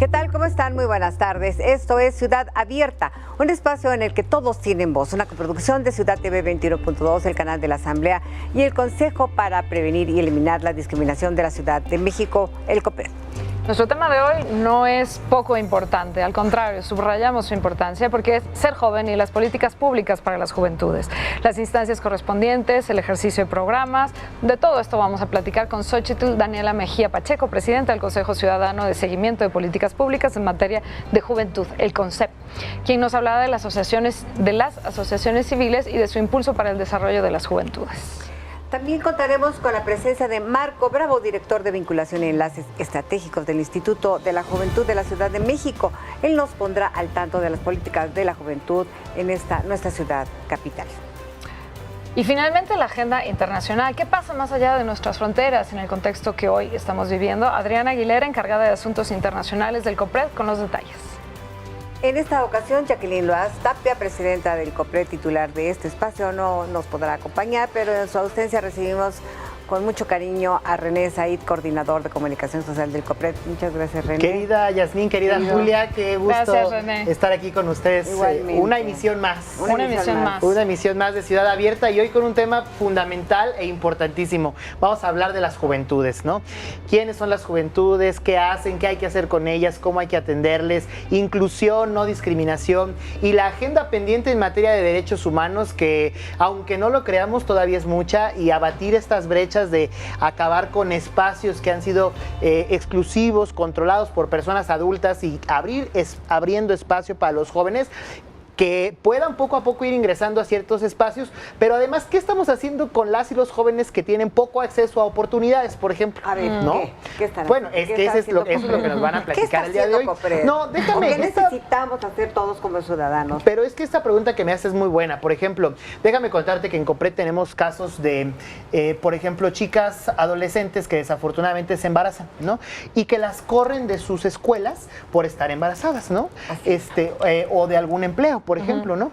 ¿Qué tal? ¿Cómo están? Muy buenas tardes. Esto es Ciudad Abierta, un espacio en el que todos tienen voz, una coproducción de Ciudad TV 21.2, el canal de la Asamblea y el Consejo para Prevenir y Eliminar la Discriminación de la Ciudad de México, el COPRED. Nuestro tema de hoy no es poco importante, al contrario, subrayamos su importancia porque es ser joven y las políticas públicas para las juventudes, las instancias correspondientes, el ejercicio de programas. De todo esto vamos a platicar con Xóchitl Daniela Mejía Pacheco, presidenta del Consejo Ciudadano de Seguimiento de Políticas Públicas en materia de juventud, el CONCEP, quien nos hablará de las asociaciones civiles y de su impulso para el desarrollo de las juventudes. También contaremos con la presencia de Marco Bravo, director de Vinculación y Enlaces Estratégicos del Instituto de la Juventud de la Ciudad de México. Él nos pondrá al tanto de las políticas de la juventud en nuestra ciudad capital. Y finalmente la agenda internacional. ¿Qué pasa más allá de nuestras fronteras en el contexto que hoy estamos viviendo? Adriana Aguilera, encargada de Asuntos Internacionales del COPRED, con los detalles. En esta ocasión, Jacqueline Loaz Tapia, presidenta del COPRED, titular de este espacio, no nos podrá acompañar, pero en su ausencia recibimos con mucho cariño a René Said, coordinador de comunicación social del COPRED. Muchas gracias, René. Querida Yasmín, querida Julia, qué gusto estar aquí con ustedes. Una emisión más. Una emisión más de Ciudad Abierta y hoy con un tema fundamental e importantísimo. Vamos a hablar de las juventudes, ¿no? ¿Quiénes son las juventudes? ¿Qué hacen? ¿Qué hay que hacer con ellas? ¿Cómo hay que atenderles? Inclusión, no discriminación y la agenda pendiente en materia de derechos humanos que, aunque no lo creamos, todavía es mucha y abatir estas brechas de acabar con espacios que han sido exclusivos, controlados por personas adultas y abriendo espacio para los jóvenes que puedan poco a poco ir ingresando a ciertos espacios, pero además, ¿qué estamos haciendo con las y los jóvenes que tienen poco acceso a oportunidades, por ejemplo? A ver, ¿no? ¿Qué están bueno, haciendo? es que eso es lo que nos van a platicar el día de hoy. COPRED? No, déjame. ¿Qué necesitamos hacer todos como ciudadanos? Pero es que esta pregunta que me haces es muy buena. Por ejemplo, déjame contarte que en COPRED tenemos casos de, por ejemplo, chicas adolescentes que desafortunadamente se embarazan, ¿no? Y que las corren de sus escuelas por estar embarazadas, ¿no? O de algún empleo, por ejemplo, ¿no?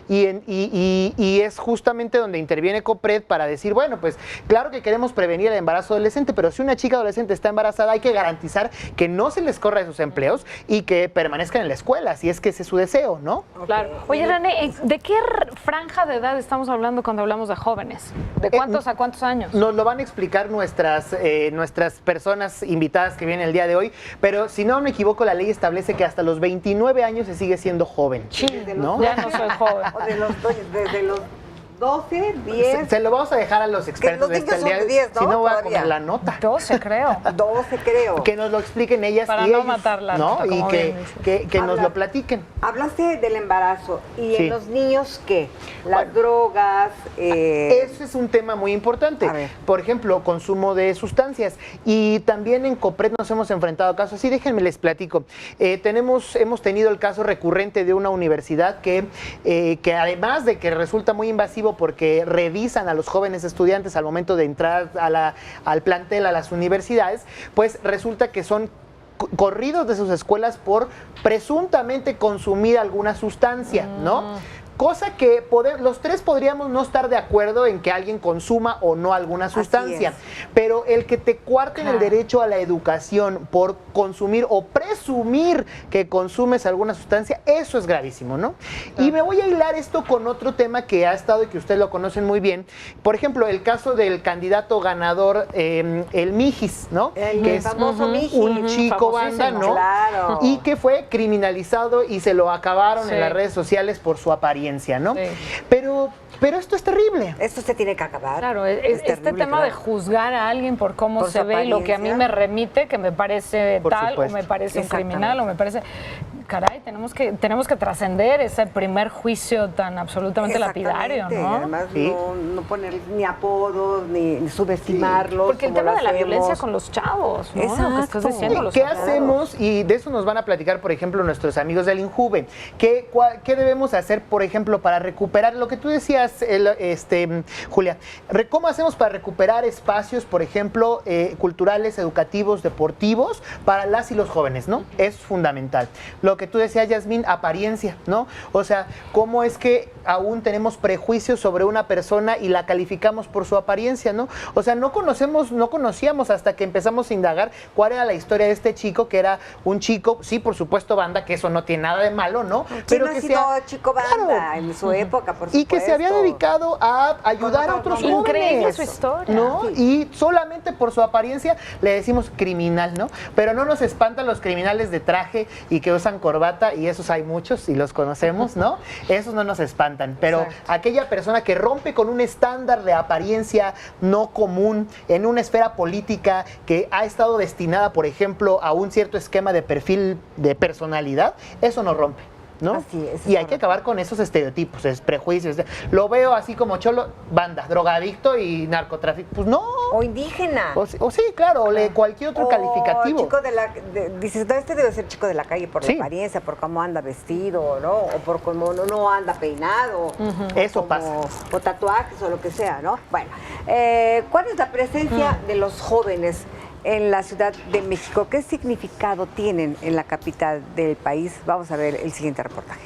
Y es justamente donde interviene COPRED para decir, bueno, pues claro que queremos prevenir el embarazo adolescente, pero si una chica adolescente está embarazada hay que garantizar que no se les corra de sus empleos y que permanezcan en la escuela, si es que ese es su deseo, ¿no? Claro. Oye, René, ¿de qué franja de edad estamos hablando cuando hablamos de jóvenes? ¿De cuántos a cuántos años? Nos lo van a explicar nuestras personas invitadas que vienen el día de hoy, pero si no me equivoco, la ley establece que hasta los 29 años se sigue siendo joven, ¿no? Ya no soy joven. Desde los 12, 10. Se lo vamos a dejar a los expertos de este día. 10, ¿no? Si no, voy a Todavía. poner la nota. 12, creo. 12, creo. Que nos lo expliquen ellas para y no ellos, matar la ¿no? nota, Y que nos lo platiquen. Hablaste del embarazo. ¿Y Sí. en los niños qué? Las Bueno, drogas. Ese es un tema muy importante. A ver. Por ejemplo, consumo de sustancias. Y también en COPRED nos hemos enfrentado a casos así. Déjenme les platico. Hemos tenido el caso recurrente de una universidad que además de que resulta muy invasivo porque revisan a los jóvenes estudiantes al momento de entrar al plantel, a las universidades, pues resulta que son corridos de sus escuelas por presuntamente consumir alguna sustancia, ¿no? Cosa que los tres podríamos no estar de acuerdo en que alguien consuma o no alguna sustancia, pero el que te cuarten el derecho a la educación por consumir o presumir que consumes alguna sustancia, eso es gravísimo, ¿no? Y me voy a hilar esto con otro tema que ha estado y que ustedes lo conocen muy bien. Por ejemplo, el caso del candidato ganador, el Mijis, ¿no? Que es famoso Mijis. Un chico banda, ¿no? Claro. Y que fue criminalizado y se lo acabaron Sí. en las redes sociales por su apariencia, ¿no? Sí. Pero esto es terrible. Esto se tiene que acabar. Claro, Es este terrible, tema claro. de juzgar a alguien por cómo Por se su ve, lo que a mí apariencia. me remite, que me parece Por tal, supuesto. o me parece un Exactamente. criminal, o me parece... Caray, tenemos que trascender ese primer juicio tan absolutamente lapidario, Exactamente. ¿no? Y además Sí. no poner ni apodos, ni subestimarlos. Porque el como tema lo de la hacemos. violencia con los chavos, ¿no? Lo que estás Exacto. diciendo, los ¿Qué chavos. hacemos? Y de eso nos van a platicar, por ejemplo, nuestros amigos del INJUVE. ¿Qué debemos hacer, por ejemplo, para recuperar lo que tú decías, decías, Julia, ¿cómo hacemos para recuperar espacios, por ejemplo, culturales, educativos, deportivos para las y los jóvenes, ¿no? Es fundamental. Lo que tú decías, Yasmín, apariencia, ¿no? O sea, ¿cómo es que aún tenemos prejuicios sobre una persona y la calificamos por su apariencia, ¿no? O sea, no conocíamos hasta que empezamos a indagar cuál era la historia de este chico, que era un chico, sí, por supuesto, banda, que eso no tiene nada de malo, ¿no? Pero no que ha sido chico banda en su época, por supuesto. Y que se había dedicado a ayudar a otros jóvenes. Increíble su historia. ¿No? Y solamente por su apariencia le decimos criminal, ¿no? Pero no nos espantan los criminales de traje y que usan corbata, y esos hay muchos y los conocemos, ¿no? Esos no nos espantan. Pero aquella persona que rompe con un estándar de apariencia no común en una esfera política que ha estado destinada, por ejemplo, a un cierto esquema de perfil de personalidad, eso no rompe, ¿no? Así es. Y hay que acabar con esos estereotipos, prejuicios. Lo veo así como cholo, banda, drogadicto y narcotráfico. Pues no. O indígena. O sí, claro, o cualquier otro calificativo. Chico dices, no, este debe ser chico de la calle por la apariencia, por cómo anda vestido, ¿no? O por cómo no anda peinado. Eso pasa. O tatuajes o lo que sea, ¿no? Bueno, ¿cuál es la presencia de los jóvenes en la Ciudad de México? ¿Qué significado tienen en la capital del país? Vamos a ver el siguiente reportaje.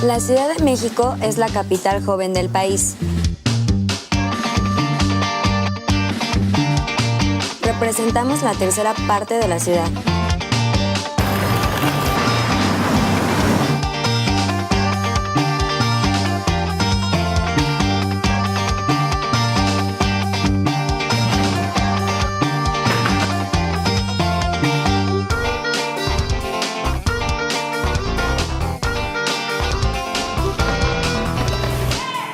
La Ciudad de México es la capital joven del país. Representamos la tercera parte de la ciudad.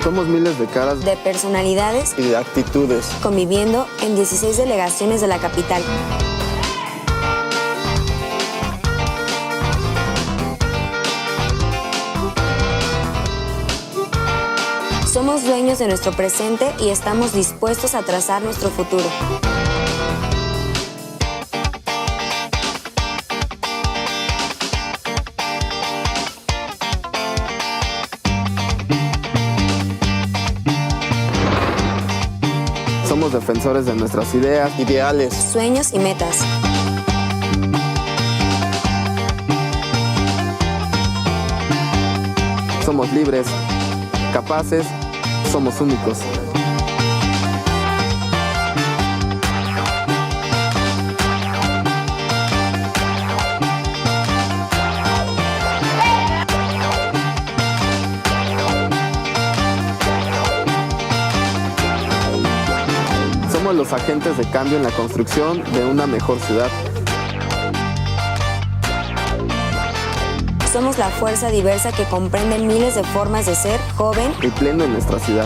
Somos miles de caras, de personalidades y de actitudes, conviviendo en 16 delegaciones de la capital. Somos dueños de nuestro presente y estamos dispuestos a trazar nuestro futuro. somos defensores de nuestras ideas, ideales, sueños y metas. Somos libres, capaces, somos únicos. Somos los agentes de cambio en la construcción de una mejor ciudad. Somos la fuerza diversa que comprende miles de formas de ser joven y pleno en nuestra ciudad.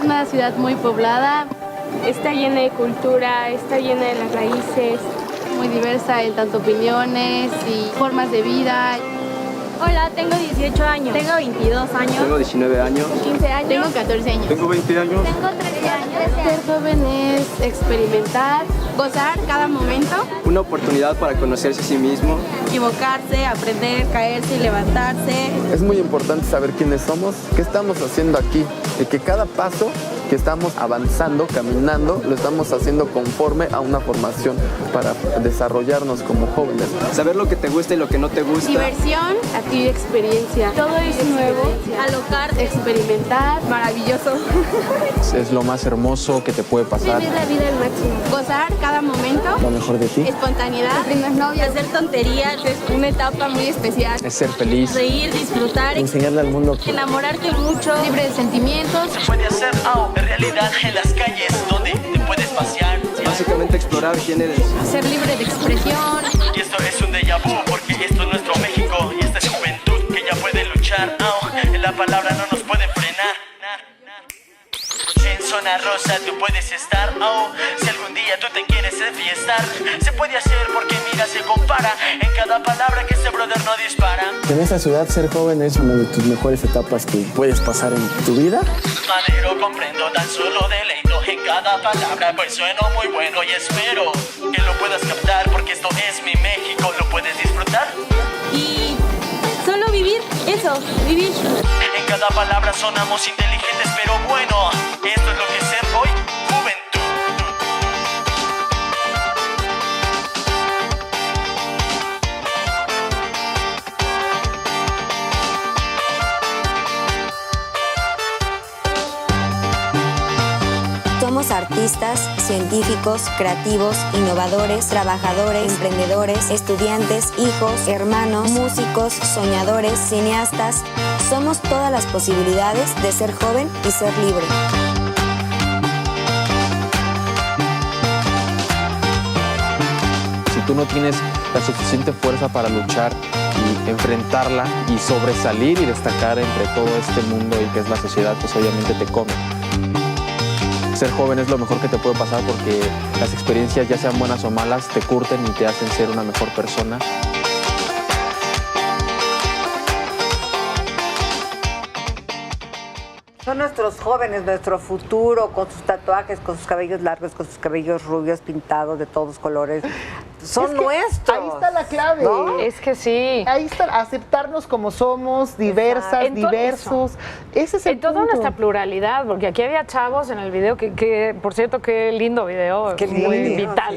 Una ciudad muy poblada, está llena de cultura, está llena de las raíces, muy diversa en tanto opiniones y formas de vida. Hola, tengo 18 años. Tengo 22 años. Tengo 19 años. 15 años. Tengo 14 años. Tengo 20 años. Tengo 13 años. Ser joven es experimentar, Gozar cada momento. Una oportunidad para conocerse a sí mismo. Equivocarse, aprender, caerse y levantarse. Es muy importante saber quiénes somos, qué estamos haciendo aquí, y que cada paso que estamos avanzando, caminando, lo estamos haciendo conforme a una formación para desarrollarnos como jóvenes. Saber lo que te gusta y lo que no te gusta. Diversión, adquirir experiencia. Todo es nuevo. Alocar, experimentar. Maravilloso. Es lo más hermoso que te puede pasar. Vivir la vida al máximo. Gozar cada momento. Lo mejor de ti. Espontaneidad. Primer novio. Hacer tonterías. Es una etapa muy especial. Es ser feliz. Reír, disfrutar. Enseñarle al mundo. Enamorarte mucho. Libre de sentimientos. Se puede hacer realidad en las calles donde te puedes pasear. Básicamente explorar quién eres. Ser libre de expresión. Y esto es un déjà vu porque esto es nuestro México y esta es juventud que ya puede luchar. En la palabra no nos puede frenar. En zona rosa tú puedes estar. Si algún día tú te quieres enfiestar, se puede hacer porque mira se compara en cada palabra que ese brother no dispara. En esta ciudad ser joven es una de tus mejores etapas que puedes pasar en tu vida. Madero comprendo, tan solo deleito en cada palabra, pues sueno muy bueno y espero que lo puedas captar porque esto es mi México, lo puedes disfrutar. Y solo vivir, eso, vivir. En cada palabra sonamos inteligentes, pero bueno, esto es lo que es ser hoy, juventud. Somos artistas, científicos, creativos, innovadores, trabajadores, emprendedores, estudiantes, hijos, hermanos, músicos, soñadores, cineastas. Somos todas las posibilidades de ser joven y ser libre. Si tú no tienes la suficiente fuerza para luchar y enfrentarla y sobresalir y destacar entre todo este mundo y que es la sociedad, pues obviamente te come. Ser joven es lo mejor que te puede pasar porque las experiencias, ya sean buenas o malas, te curten y te hacen ser una mejor persona. Son nuestros jóvenes, nuestro futuro, con sus tatuajes, con sus cabellos largos, con sus cabellos rubios, pintados de todos colores. Son nuestros. Ahí está la clave. ¿No? Es que sí. Ahí está, aceptarnos como somos, diversas, diversos. Ese es el En toda punto. nuestra pluralidad, porque aquí había chavos en el video que por cierto, qué lindo video, Qué muy lindo, vital.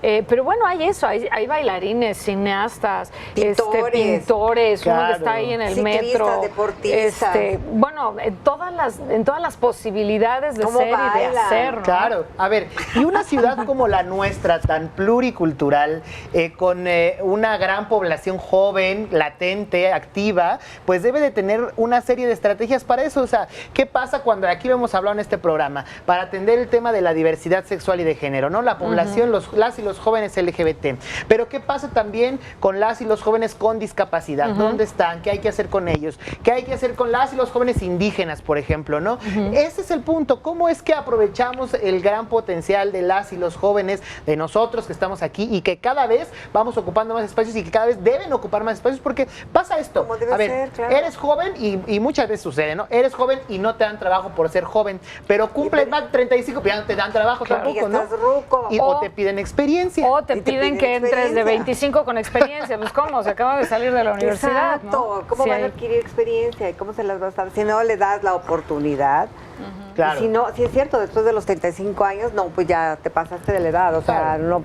sí. Pero bueno, hay eso, hay bailarines, cineastas, Pintores. uno Claro. que está ahí en el Ciclistas, metro. deportistas. Bueno, en todas las posibilidades de ¿Cómo ser y de bailan? hacer, ¿no? Claro, a ver, y una ciudad como la nuestra, tan pluricultural, con una gran población joven, latente, activa, pues debe de tener una serie de estrategias para eso. O sea, ¿qué pasa cuando, aquí lo hemos hablado en este programa, para atender el tema de la diversidad sexual y de género, ¿no? La población, las y los jóvenes LGBT. Pero ¿qué pasa también con las y los jóvenes con discapacidad? ¿Dónde están? ¿Qué hay que hacer con ellos? ¿Qué hay que hacer con las y los jóvenes indígenas, por ejemplo, ¿no? Ese es el punto. ¿Cómo es que aprovechamos el gran potencial de las y los jóvenes, de nosotros que estamos aquí y que cada vez vamos ocupando más espacios y que cada vez deben ocupar más espacios? Porque pasa esto. Como debe A ver, ser, claro. eres joven y muchas veces sucede, ¿no? Eres joven y no te dan trabajo por ser joven, pero cumples más de 35 y ya no te dan trabajo Claro. tampoco, Y ¿no? estás ruco. O te piden experiencia. O te Y te piden piden que entres de experiencia. 25 con experiencia. Pues ¿cómo? Se acaba de salir de la universidad, Exacto. ¿no? ¿Cómo Sí, van a hay- adquirir experiencia? ¿Y cómo se las vas a dar? Si no le das la oportunidad. Claro. Y si no, si es cierto, después de los 35 años, no, pues ya te pasaste de la edad. O sea, Claro.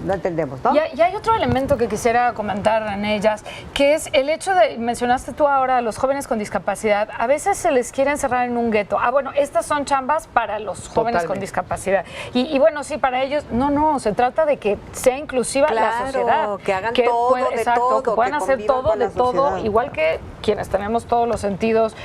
no entendemos, ¿no? Y hay otro elemento que quisiera comentar en ellas, que es el hecho de, mencionaste tú ahora, los jóvenes con discapacidad, a veces se les quiere encerrar en un gueto. Bueno, estas son chambas para los jóvenes con Totalmente. discapacidad. Y bueno, sí, para ellos, no, se trata de que sea inclusiva la Claro, sociedad. que hagan todo de exacto, todo, que puedan que hacer convivan todo con de la todo, sociedad. igual que quienes tenemos todos los sentidos,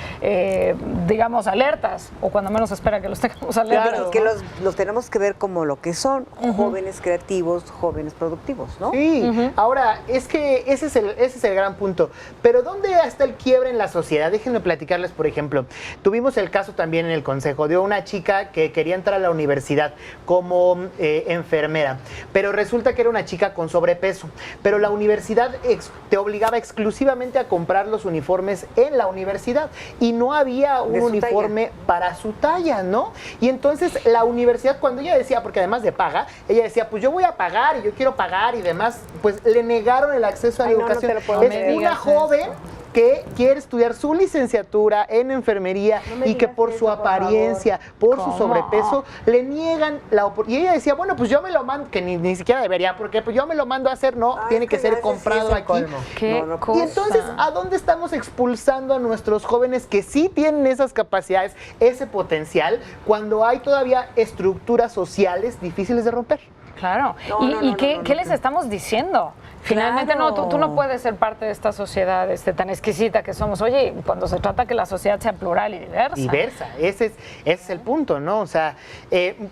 digamos, alertas, o cuando menos espera que los tengamos alertas. Y que los tenemos que ver como lo que son, jóvenes creativos, jóvenes productivos, ¿no? Sí, ahora, es que ese es el gran punto. Pero ¿dónde está el quiebre en la sociedad? Déjenme platicarles, por ejemplo. Tuvimos el caso también en el Consejo de una chica que quería entrar a la universidad como enfermera, pero resulta que era una chica con sobrepeso. Pero la universidad te obligaba exclusivamente a comprar los uniformes uniformes en la universidad y no había un uniforme para su talla, ¿no? Y entonces la universidad, cuando ella decía, porque además de paga, ella decía, pues yo voy a pagar y yo quiero pagar y demás, pues le negaron el acceso a la educación. Es una joven que quiere estudiar su licenciatura en enfermería y que por su apariencia, por su sobrepeso, le niegan la oportunidad. Y ella decía, bueno, pues yo me lo mando, que ni siquiera debería, porque pues yo me lo mando a hacer, no, tiene que ser comprado aquí. Y entonces, ¿a dónde estamos expulsando a nuestros jóvenes que sí tienen esas capacidades, ese potencial, cuando hay todavía estructuras sociales difíciles de romper? Claro. ¿Qué les estamos diciendo? Finalmente, no, tú no puedes ser parte de esta sociedad tan exquisita que somos. Oye, cuando se trata que la sociedad sea plural y diversa. Diversa, ese es el punto, ¿no? O sea,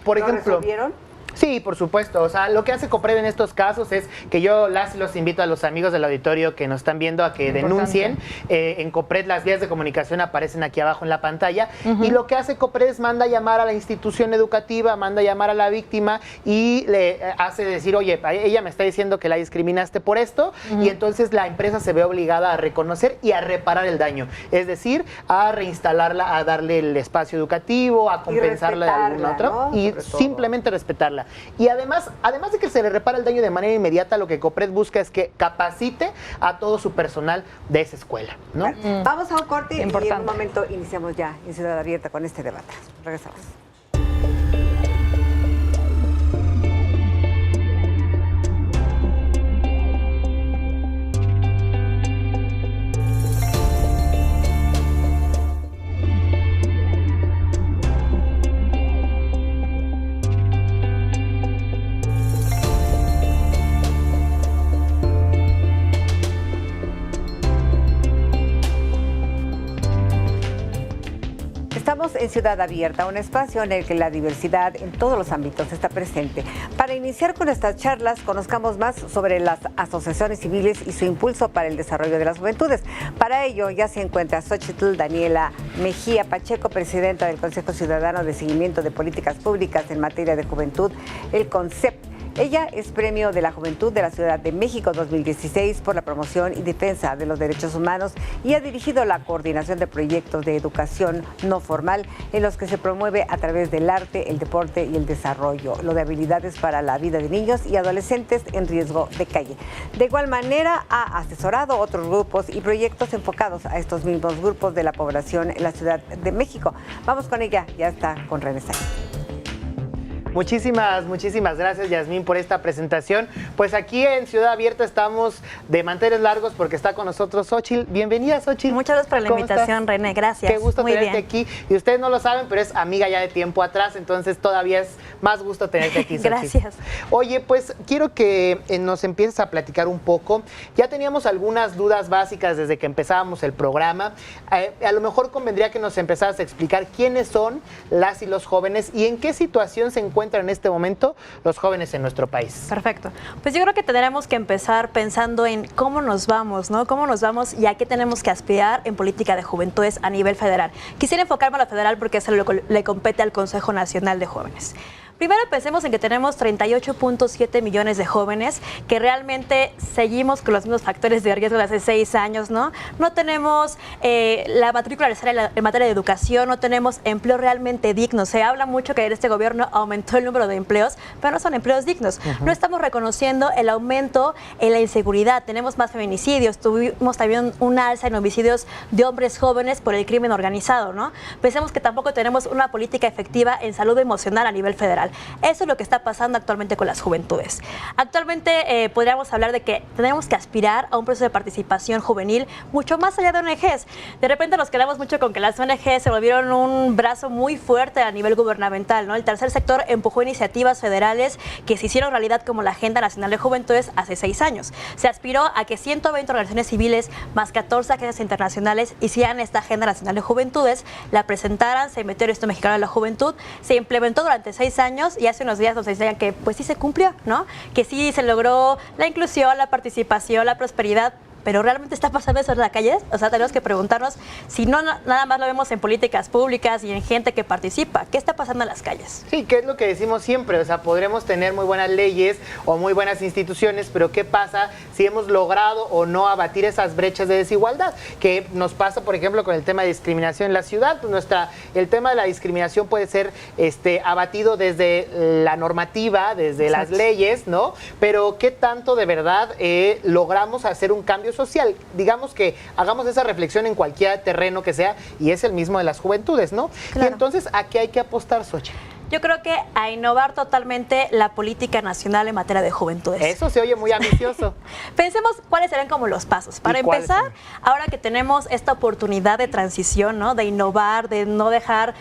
por ejemplo... ¿Resolvieron? Sí, por supuesto. O sea, lo que hace COPRED en estos casos es que yo los invito a los amigos del auditorio que nos están viendo a que denuncien. En COPRED las vías de comunicación aparecen aquí abajo en la pantalla. Y lo que hace COPRED es manda llamar a la institución educativa, manda llamar a la víctima y le hace decir, oye, ella me está diciendo que la discriminaste por esto, y entonces la empresa se ve obligada a reconocer y a reparar el daño. Es decir, a reinstalarla, a darle el espacio educativo, a compensarla de alguna otra, ¿no? Y simplemente respetarla. Y además de que se le repara el daño de manera inmediata, lo que COPRED busca es que capacite a todo su personal de esa escuela, ¿no? Vamos a un corte y en un momento iniciamos ya en Ciudad Abierta con este debate. Regresamos. Estamos en Ciudad Abierta, un espacio en el que la diversidad en todos los ámbitos está presente. Para iniciar con estas charlas, conozcamos más sobre las asociaciones civiles y su impulso para el desarrollo de las juventudes. Para ello ya se encuentra Xochitl Daniela Mejía Pacheco, presidenta del Consejo Ciudadano de Seguimiento de Políticas Públicas en materia de juventud, el CONCEP. Ella es Premio de la Juventud de la Ciudad de México 2016 por la promoción y defensa de los derechos humanos y ha dirigido la coordinación de proyectos de educación no formal en los que se promueve a través del arte, el deporte y el desarrollo, lo de habilidades para la vida de niños y adolescentes en riesgo de calle. De igual manera, ha asesorado otros grupos y proyectos enfocados a estos mismos grupos de la población en la Ciudad de México. Vamos con ella, ya está con René Sainz. Muchísimas gracias, Yasmín, por esta presentación. Pues aquí en Ciudad Abierta estamos de manteles largos porque está con nosotros Xochitl. Bienvenida, Xochitl. Muchas gracias por la invitación, René. Gracias. Qué gusto tenerte aquí. Y ustedes no lo saben, pero es amiga ya de tiempo atrás, entonces todavía es más gusto tenerte aquí, Xochitl. Gracias. Oye, pues quiero que nos empieces a platicar un poco. Ya teníamos algunas dudas básicas desde que empezábamos el programa. A lo mejor convendría que nos empezaras a explicar quiénes son las y los jóvenes y en qué situación se encuentran en este momento los jóvenes en nuestro país. Perfecto. Pues yo creo que tendremos que empezar pensando en cómo nos vamos, ¿no? Cómo nos vamos y a qué tenemos que aspirar en política de juventudes a nivel federal. Quisiera enfocarme a la federal porque eso le compete al Consejo Nacional de Jóvenes. Primero pensemos en que tenemos 38.7 millones de jóvenes que realmente seguimos con los mismos factores de riesgo de hace 6 años, ¿no? No tenemos la matrícula necesaria en materia de educación, no tenemos empleo realmente digno. Se habla mucho que en este gobierno aumentó el número de empleos, pero no son empleos dignos. No estamos reconociendo el aumento en la inseguridad. Tenemos más feminicidios, tuvimos también un alza en homicidios de hombres jóvenes por el crimen organizado, ¿no? Pensemos que tampoco tenemos una política efectiva en salud emocional a nivel federal. Eso es lo que está pasando actualmente con las juventudes. Actualmente podríamos hablar de que tenemos que aspirar a un proceso de participación juvenil mucho más allá de ONGs. De repente nos quedamos mucho con que las ONGs se volvieron un brazo muy fuerte a nivel gubernamental, ¿no? El tercer sector empujó iniciativas federales que se hicieron realidad como la Agenda Nacional de Juventudes hace 6 años. Se aspiró a que 120 organizaciones civiles más 14 agencias internacionales hicieran esta Agenda Nacional de Juventudes, la presentaran, se metió el Instituto Mexicano de la Juventud, se implementó durante 6 años y hace unos días nos decían que pues sí se cumplió, ¿no? Que sí se logró la inclusión, la participación, la prosperidad, pero ¿realmente está pasando eso en la calle? O sea, tenemos que preguntarnos si no nada más lo vemos en políticas públicas y en gente que participa. ¿Qué está pasando en las calles? Sí, que es lo que decimos siempre, o sea, podremos tener muy buenas leyes o muy buenas instituciones, pero ¿qué pasa si hemos logrado o no abatir esas brechas de desigualdad? Que nos pasa, por ejemplo, con el tema de discriminación en la ciudad. Pues el tema de la discriminación puede ser abatido desde la normativa, desde las leyes, ¿no? Pero ¿qué tanto de verdad logramos hacer un cambio social? Digamos que hagamos esa reflexión en cualquier terreno que sea, y es el mismo de las juventudes, ¿no? Claro. Y entonces, ¿a qué hay que apostar, Xochitl? Yo creo que a innovar totalmente la política nacional en materia de juventudes. Eso se oye muy ambicioso. Pensemos cuáles serían como los pasos. Para empezar, ahora que tenemos esta oportunidad de transición, ¿no? De innovar, de no dejar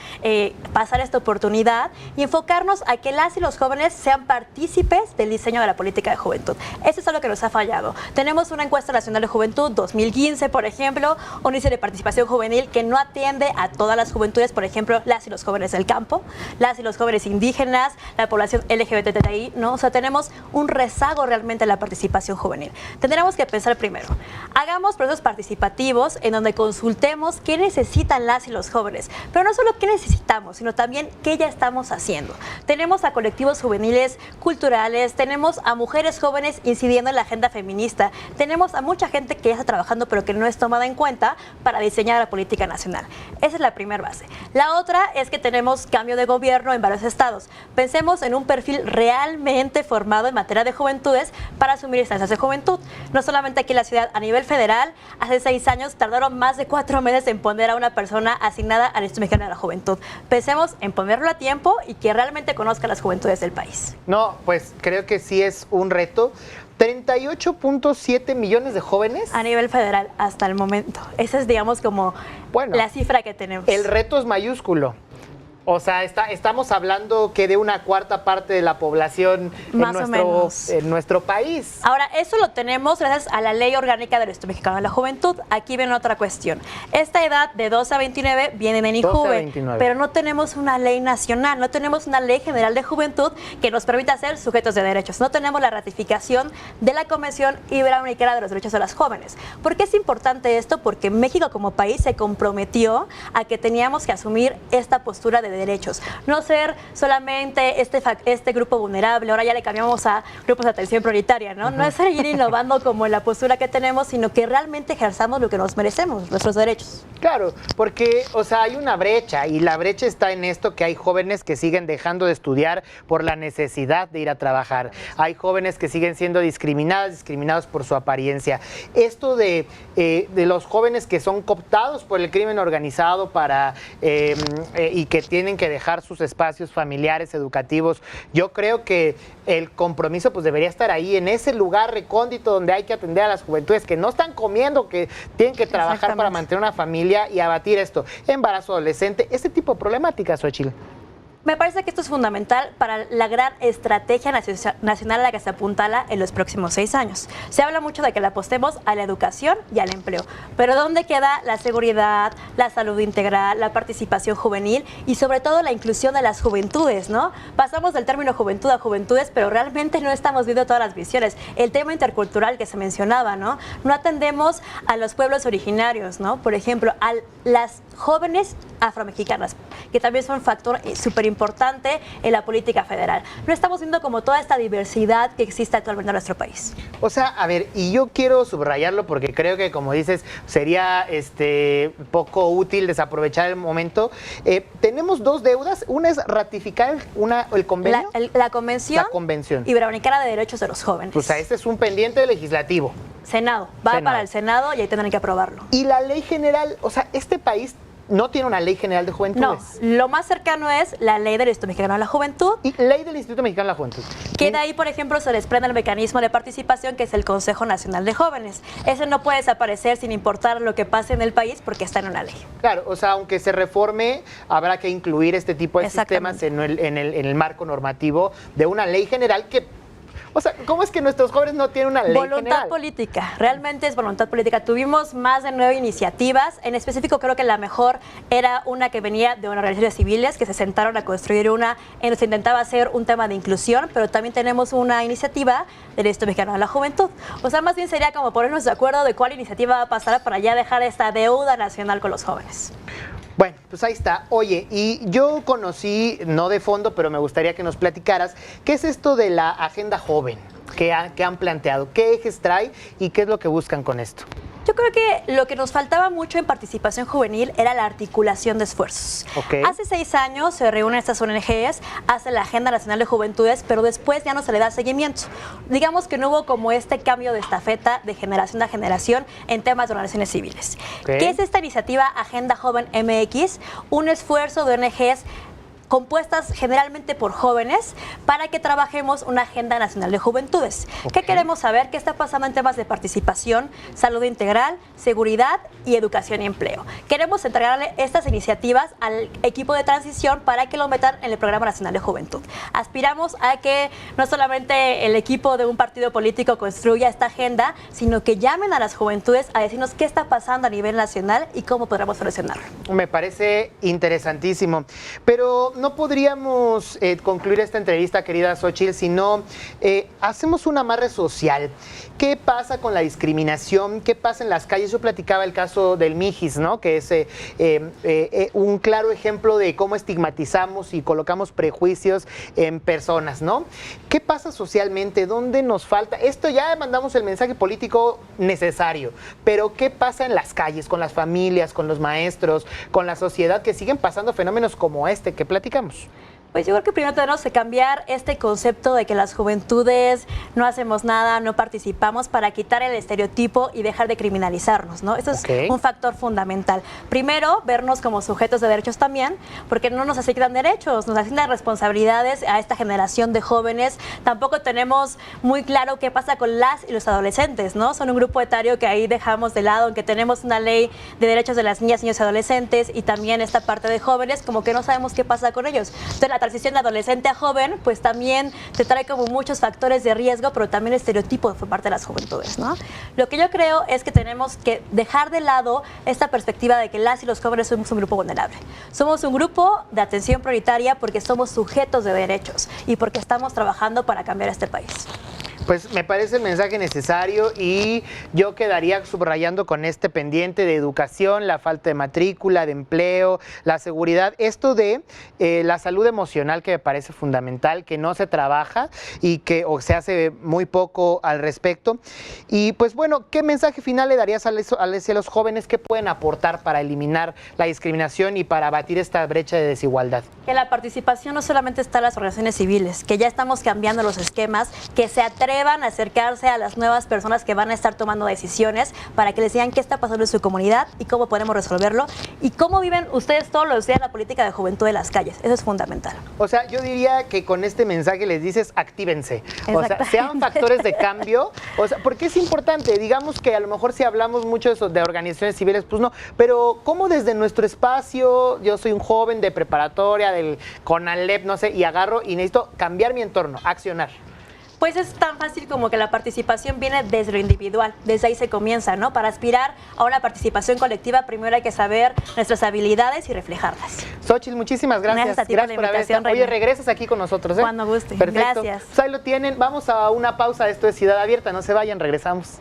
pasar esta oportunidad y enfocarnos a que las y los jóvenes sean partícipes del diseño de la política de juventud. Eso es algo que nos ha fallado. Tenemos una encuesta nacional de juventud 2015, por ejemplo, un índice de participación juvenil que no atiende a todas las juventudes, por ejemplo, las y los jóvenes del campo, las y los jóvenes indígenas, la población LGBTI, ¿no? O sea, tenemos un rezago realmente en la participación juvenil. Tendríamos que pensar primero, hagamos procesos participativos en donde consultemos qué necesitan las y los jóvenes, pero no solo qué necesitamos, sino también qué ya estamos haciendo. Tenemos a colectivos juveniles culturales, tenemos a mujeres jóvenes incidiendo en la agenda feminista, tenemos a mucha gente que ya está trabajando pero que no es tomada en cuenta para diseñar la política nacional. Esa es la primera base. La otra es que tenemos cambio de gobierno en varios estados. Pensemos en un perfil realmente formado en materia de juventudes para asumir instancias de juventud. No solamente aquí en la ciudad, a nivel federal, hace 6 años tardaron más de 4 meses en poner a una persona asignada al Instituto Mexicano de la Juventud. Pensemos en ponerlo a tiempo y que realmente conozca las juventudes del país. No, pues creo que sí es un reto. 38.7 millones de jóvenes. A nivel federal, hasta el momento. Esa es, digamos, como la cifra que tenemos. El reto es mayúsculo. O sea, estamos hablando que de una cuarta parte de la población en nuestro país. Ahora, eso lo tenemos gracias a la Ley Orgánica del Instituto Mexicano de la Juventud. Aquí viene otra cuestión. Esta edad de 12 a 29 viene en INJUVE, pero no tenemos una ley nacional, no tenemos una ley general de juventud que nos permita ser sujetos de derechos. No tenemos la ratificación de la Convención Iberoamericana de los Derechos de las Jóvenes. ¿Por qué es importante esto? Porque México como país se comprometió a que teníamos que asumir esta postura de derechos, no ser solamente este grupo vulnerable, ahora ya le cambiamos a grupos de atención prioritaria, ¿no? No es seguir innovando como en la postura que tenemos, sino que realmente ejerzamos lo que nos merecemos, nuestros derechos. Claro, porque, o sea, hay una brecha y la brecha está en esto que hay jóvenes que siguen dejando de estudiar por la necesidad de ir a trabajar. Hay jóvenes que siguen siendo discriminados por su apariencia. Esto de los jóvenes que son cooptados por el crimen organizado y que tienen que dejar sus espacios familiares, educativos. Yo creo que el compromiso pues debería estar ahí, en ese lugar recóndito donde hay que atender a las juventudes que no están comiendo, que tienen que trabajar para mantener una familia y abatir esto. Embarazo adolescente, este tipo de problemáticas, Xochitl. Me parece que esto es fundamental para la gran estrategia nacional a la que se apuntala en los próximos 6 años. Se habla mucho de que le apostemos a la educación y al empleo, pero ¿dónde queda la seguridad, la salud integral, la participación juvenil y sobre todo la inclusión de las juventudes, ¿no? Pasamos del término juventud a juventudes, pero realmente no estamos viendo todas las visiones. El tema intercultural que se mencionaba, ¿no? No atendemos a los pueblos originarios, ¿no? Por ejemplo, a las jóvenes afromexicanas, que también son un factor súper importante en la política federal. No estamos viendo como toda esta diversidad que existe actualmente en nuestro país. O sea, a ver, y yo quiero subrayarlo porque creo que, como dices, sería poco útil desaprovechar el momento. Tenemos 2 deudas. Una es ratificar el convenio. La Convención Iberoamericana de Derechos de los Jóvenes. O sea, este es un pendiente legislativo. Senado. Va para el Senado y ahí tendrán que aprobarlo. Y la ley general, o sea, este país no tiene una ley general de juventudes. No, lo más cercano es la ley del Instituto Mexicano de la Juventud. Y ley del Instituto Mexicano de la Juventud. Que de ahí, por ejemplo, se desprende el mecanismo de participación que es el Consejo Nacional de Jóvenes. Ese no puede desaparecer sin importar lo que pase en el país porque está en una ley. Claro, o sea, aunque se reforme, habrá que incluir este tipo de sistemas en el marco normativo de una ley general que, O sea, ¿cómo es que nuestros jóvenes no tienen una ley Voluntad general? política, realmente es voluntad política. Tuvimos más de 9 iniciativas, en específico creo que la mejor era una que venía de unas organizaciones civiles que se sentaron a construir una en donde se intentaba hacer un tema de inclusión, pero también tenemos una iniciativa del Instituto Mexicano de la Juventud. O sea, más bien sería como ponernos de acuerdo de cuál iniciativa va a pasar para ya dejar esta deuda nacional con los jóvenes. Bueno, pues ahí está. Oye, y yo conocí, no de fondo, pero me gustaría que nos platicaras, ¿qué es esto de la agenda joven que han planteado? ¿Qué ejes trae y qué es lo que buscan con esto? Yo creo que lo que nos faltaba mucho en participación juvenil era la articulación de esfuerzos. Okay. Hace 6 años se reúnen estas ONGs, hace la Agenda Nacional de Juventudes, pero después ya no se le da seguimiento. Digamos que no hubo como este cambio de estafeta de generación a generación en temas de organizaciones civiles. Okay. ¿Qué es esta iniciativa Agenda Joven MX? Un esfuerzo de ONGs compuestas generalmente por jóvenes para que trabajemos una agenda nacional de juventudes. Okay. ¿Qué queremos saber? ¿Qué está pasando en temas de participación, salud integral, seguridad y educación y empleo? Queremos entregarle estas iniciativas al equipo de transición para que lo metan en el Programa Nacional de Juventud. Aspiramos a que no solamente el equipo de un partido político construya esta agenda, sino que llamen a las juventudes a decirnos qué está pasando a nivel nacional y cómo podremos solucionarlo. Me parece interesantísimo, pero no podríamos concluir esta entrevista, querida Xóchitl, si no hacemos un amarre social. ¿Qué pasa con la discriminación? ¿Qué pasa en las calles? Yo platicaba el caso del Mijis, ¿no? Que es un claro ejemplo de cómo estigmatizamos y colocamos prejuicios en personas, ¿no? ¿Qué pasa socialmente? ¿Dónde nos falta? Esto ya mandamos el mensaje político necesario, pero ¿qué pasa en las calles, con las familias, con los maestros, con la sociedad, que siguen pasando fenómenos como este que platicamos? Pues yo creo que primero tenemos que cambiar este concepto de que las juventudes no hacemos nada, no participamos, para quitar el estereotipo y dejar de criminalizarnos, ¿no? Eso es un factor fundamental. Primero, vernos como sujetos de derechos también, porque no nos asignan derechos, nos asignan responsabilidades a esta generación de jóvenes. Tampoco tenemos muy claro qué pasa con las y los adolescentes, ¿no? Son un grupo etario que ahí dejamos de lado, aunque tenemos una ley de derechos de las niñas, niños y adolescentes, y también esta parte de jóvenes, como que no sabemos qué pasa con ellos. Entonces, la transición de adolescente a joven, pues también te trae como muchos factores de riesgo, pero también estereotipos por parte de las juventudes, ¿no? Lo que yo creo es que tenemos que dejar de lado esta perspectiva de que las y los jóvenes somos un grupo vulnerable. Somos un grupo de atención prioritaria porque somos sujetos de derechos y porque estamos trabajando para cambiar este país. Pues me parece el mensaje necesario y yo quedaría subrayando con este pendiente de educación, la falta de matrícula, de empleo, la seguridad, esto de la salud emocional, que me parece fundamental, que no se trabaja y que se hace muy poco al respecto. Y pues bueno, ¿qué mensaje final le darías a los jóvenes que pueden aportar para eliminar la discriminación y para abatir esta brecha de desigualdad? Que la participación no solamente está en las organizaciones civiles, que ya estamos cambiando los esquemas, que se atrevan a acercarse a las nuevas personas que van a estar tomando decisiones para que les digan qué está pasando en su comunidad y cómo podemos resolverlo y cómo viven ustedes todos los días la política de juventud de las calles. Eso es fundamental. O sea, yo diría que con este mensaje les dices actívense. O sea, sean factores de cambio. O sea, porque es importante. Digamos que a lo mejor si hablamos mucho de organizaciones civiles, pues no. Pero ¿cómo desde nuestro espacio, yo soy un joven de preparatoria, del CONALEP, no sé, y agarro y necesito cambiar mi entorno, accionar? Pues es tan fácil como que la participación viene desde lo individual, desde ahí se comienza, ¿no? Para aspirar a una participación colectiva, primero hay que saber nuestras habilidades y reflejarlas. Xóchitl, muchísimas gracias. Gracias a ti por la invitación, Oye, regresas aquí con nosotros, ¿eh? Cuando guste. Perfecto. Gracias. Pues ahí lo tienen. Vamos a una pausa. Esto es Ciudad Abierta. No se vayan, regresamos.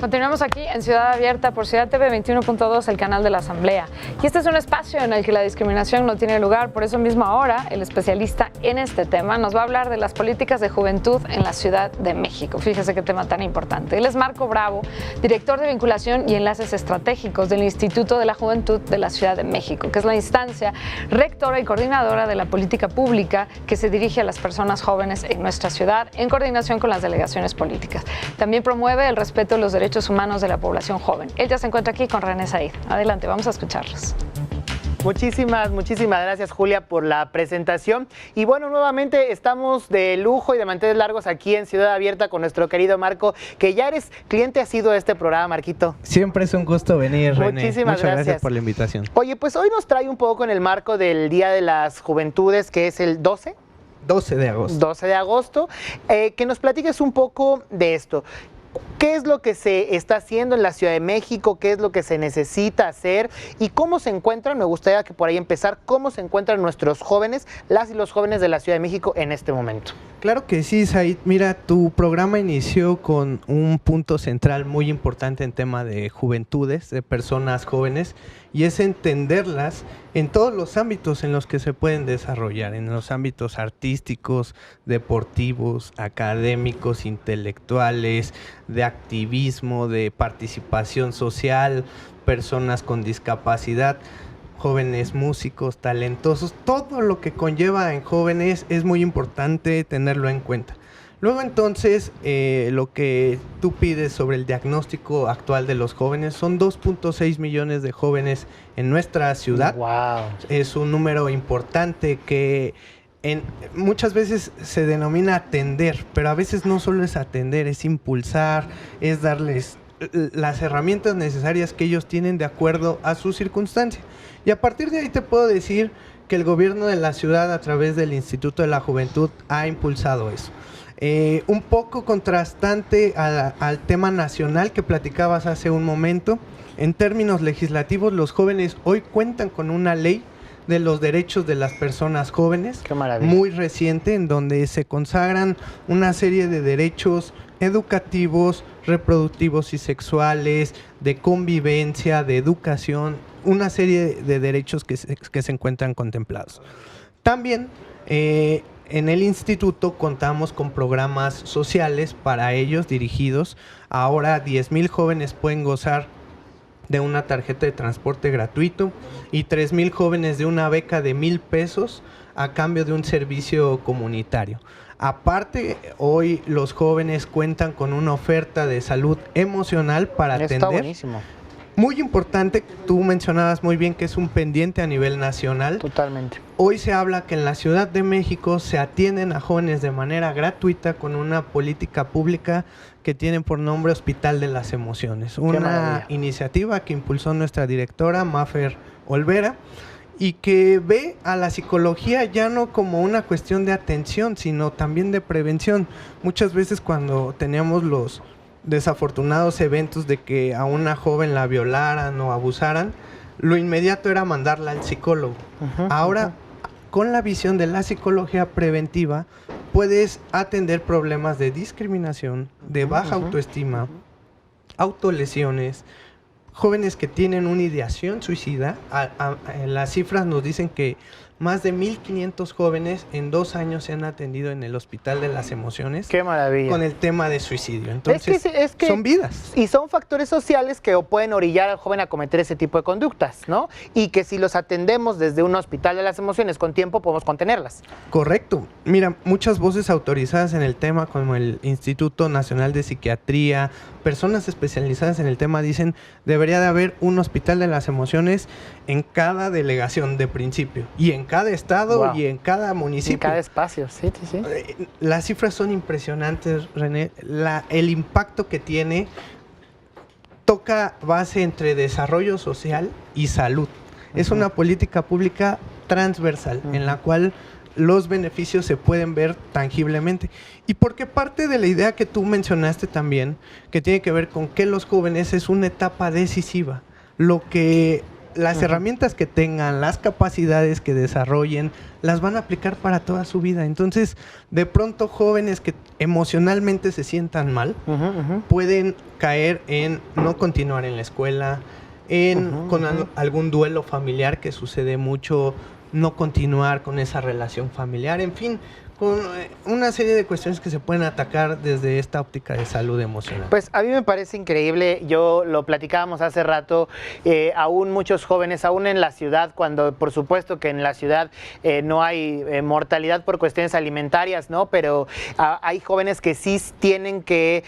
Continuamos aquí en Ciudad Abierta por Ciudad TV 21.2, el canal de la Asamblea. Y este es un espacio en el que la discriminación no tiene lugar. Por eso mismo ahora el especialista en este tema nos va a hablar de las políticas de juventud en la Ciudad de México. Fíjese qué tema tan importante. Él es Marco Bravo, director de vinculación y enlaces estratégicos del Instituto de la Juventud de la Ciudad de México, que es la instancia rectora y coordinadora de la política pública que se dirige a las personas jóvenes en nuestra ciudad en coordinación con las delegaciones políticas. También promueve el respeto de los derechos humanos de la población joven. Él ya se encuentra aquí con René Said. Adelante, vamos a escucharlos. Muchísimas gracias, Julia, por la presentación. Y bueno, nuevamente estamos de lujo y de manteles largos aquí en Ciudad Abierta con nuestro querido Marco, que ya eres cliente asiduo de este programa, Marquito. Siempre es un gusto venir, René. Muchísimas gracias por la invitación. Oye, pues hoy nos trae un poco en el marco del Día de las Juventudes, que es el 12 de agosto. 12 de agosto, que nos platiques un poco de esto. ¿Qué es lo que se está haciendo en la Ciudad de México? ¿Qué es lo que se necesita hacer? ¿Y cómo se encuentran? Me gustaría que por ahí empezar, ¿cómo se encuentran nuestros jóvenes, las y los jóvenes de la Ciudad de México en este momento? Claro que sí, Said. Mira, tu programa inició con un punto central muy importante en tema de juventudes, de personas jóvenes, y es entenderlas en todos los ámbitos en los que se pueden desarrollar, en los ámbitos artísticos, deportivos, académicos, intelectuales, de activismo, de participación social, personas con discapacidad, jóvenes músicos, talentosos, todo lo que conlleva en jóvenes es muy importante tenerlo en cuenta. Luego entonces, lo que tú pides sobre el diagnóstico actual de los jóvenes, son 2.6 millones de jóvenes en nuestra ciudad. Wow. Es un número importante que muchas veces se denomina atender, pero a veces no solo es atender, es impulsar, es darles las herramientas necesarias que ellos tienen de acuerdo a su circunstancia. Y a partir de ahí te puedo decir que el gobierno de la ciudad, a través del Instituto de la Juventud, ha impulsado eso. Un poco contrastante al tema nacional que platicabas hace un momento. En términos legislativos, los jóvenes hoy cuentan con una ley de los derechos de las personas jóvenes, muy reciente, en donde se consagran una serie de derechos educativos, reproductivos y sexuales, de convivencia, de educación, una serie de derechos que se encuentran contemplados. También en el instituto contamos con programas sociales para ellos dirigidos. Ahora 10,000 jóvenes pueden gozar de una tarjeta de transporte gratuito y 3,000 jóvenes de una beca de 1,000 pesos a cambio de un servicio comunitario. Aparte, hoy los jóvenes cuentan con una oferta de salud emocional para atender. Está buenísimo. Muy importante, tú mencionabas muy bien que es un pendiente a nivel nacional. Totalmente. Hoy se habla que en la Ciudad de México se atienden a jóvenes de manera gratuita con una política pública que tiene por nombre Hospital de las Emociones. Una iniciativa que impulsó nuestra directora, Mafer Olvera, y que ve a la psicología ya no como una cuestión de atención, sino también de prevención. Muchas veces cuando teníamos los desafortunados eventos de que a una joven la violaran o abusaran, lo inmediato era mandarla al psicólogo. Ahora, con la visión de la psicología preventiva, puedes atender problemas de discriminación, de baja autoestima, autolesiones, jóvenes que tienen una ideación suicida. Las cifras nos dicen que más de 1,500 jóvenes en 2 años se han atendido en el Hospital de las Emociones. ¡Qué maravilla! Con el tema de suicidio. Entonces, es que son vidas. Y son factores sociales que pueden orillar al joven a cometer ese tipo de conductas, ¿no? Y que si los atendemos desde un Hospital de las Emociones con tiempo, podemos contenerlas. Correcto. Mira, muchas voces autorizadas en el tema, como el Instituto Nacional de Psiquiatría, personas especializadas en el tema, dicen debería de haber un Hospital de las Emociones en cada delegación de principio, y en cada estado y en cada municipio. En cada espacio, sí. Las cifras son impresionantes, René. El impacto que tiene toca base entre desarrollo social y salud. Es una política pública transversal en la cual los beneficios se pueden ver tangiblemente. Y porque parte de la idea que tú mencionaste también, que tiene que ver con que los jóvenes es una etapa decisiva. Las herramientas que tengan, las capacidades que desarrollen, las van a aplicar para toda su vida. Entonces, de pronto, jóvenes que emocionalmente se sientan mal, pueden caer en no continuar en la escuela, con algún duelo familiar que sucede mucho, no continuar con esa relación familiar, en fin, con una serie de cuestiones que se pueden atacar desde esta óptica de salud emocional. Pues a mí me parece increíble, yo lo platicábamos hace rato, aún muchos jóvenes, aún en la ciudad, cuando por supuesto que en la ciudad no hay mortalidad por cuestiones alimentarias, ¿no? Pero hay jóvenes que sí tienen que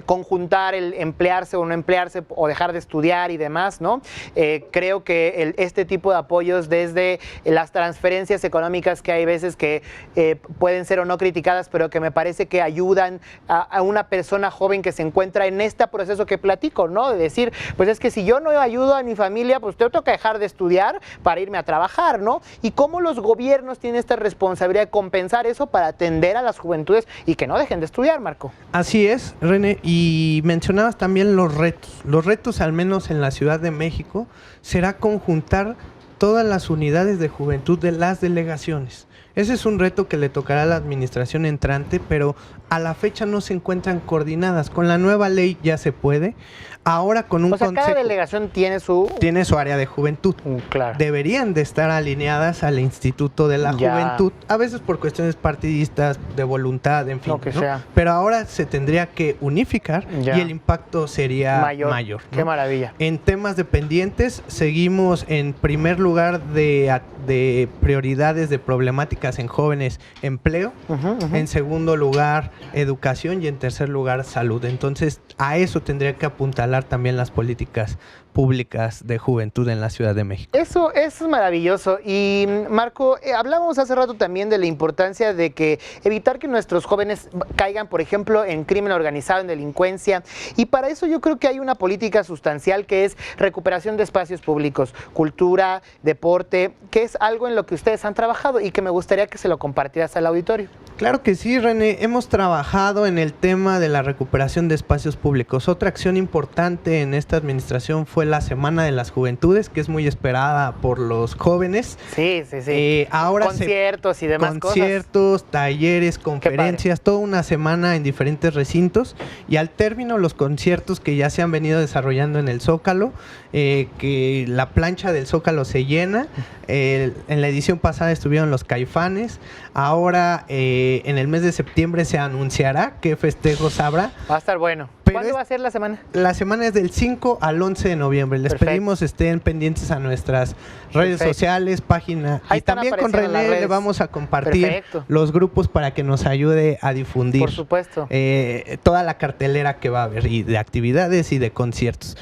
conjuntar el emplearse o no emplearse o dejar de estudiar y demás, ¿no? Creo que este tipo de apoyos desde las transferencias económicas que hay veces que pueden ser o no criticadas, pero que me parece que ayudan a una persona joven que se encuentra en este proceso que platico, ¿no? De decir, pues es que si yo no ayudo a mi familia, pues tengo que dejar de estudiar para irme a trabajar, ¿no? Y cómo los gobiernos tienen esta responsabilidad de compensar eso para atender a las juventudes y que no dejen de estudiar, Marco. Así es, René, y mencionabas también los retos. Los retos, al menos en la Ciudad de México, será conjuntar todas las unidades de juventud de las delegaciones. Ese es un reto que le tocará a la administración entrante, pero a la fecha no se encuentran coordinadas. Con la nueva ley ya se puede. Ahora con un consejo. Cada delegación tiene su área de juventud. Claro. Deberían de estar alineadas al Instituto de la Juventud, a veces por cuestiones partidistas, de voluntad, en fin. Lo que sea. Pero ahora se tendría que unificar y el impacto sería mayor, ¿no? Qué maravilla. En temas dependientes, seguimos en primer lugar de prioridades de problemáticas en jóvenes, empleo. En segundo lugar, educación, y en tercer lugar, salud. Entonces, a eso tendría que apuntalar también las políticas públicas de juventud en la Ciudad de México. Eso es maravilloso. Y Marco, hablábamos hace rato también de la importancia de que evitar que nuestros jóvenes caigan, por ejemplo, en crimen organizado, en delincuencia. Y para eso yo creo que hay una política sustancial que es recuperación de espacios públicos, cultura, deporte, que es algo en lo que ustedes han trabajado y que me gustaría que se lo compartieras al auditorio. Claro que sí, René. Hemos trabajado en el tema de la recuperación de espacios públicos. Otra acción importante en esta administración fue la Semana de las Juventudes, que es muy esperada por los jóvenes. Sí. Ahora conciertos y demás conciertos, talleres, conferencias, toda una semana en diferentes recintos. Y al término, los conciertos que ya se han venido desarrollando en el Zócalo, que la plancha del Zócalo se llena. En la edición pasada estuvieron los Caifanes. Ahora, en el mes de septiembre se anunciará qué festejos habrá. Va a estar bueno. ¿Cuándo va a ser la semana? La semana es del 5 al 11 de noviembre. Les pedimos estén pendientes a nuestras redes sociales, página. Ahí y también con René le vamos a compartir los grupos para que nos ayude a difundir. Por supuesto. Toda la cartelera que va a haber, y de actividades y de conciertos.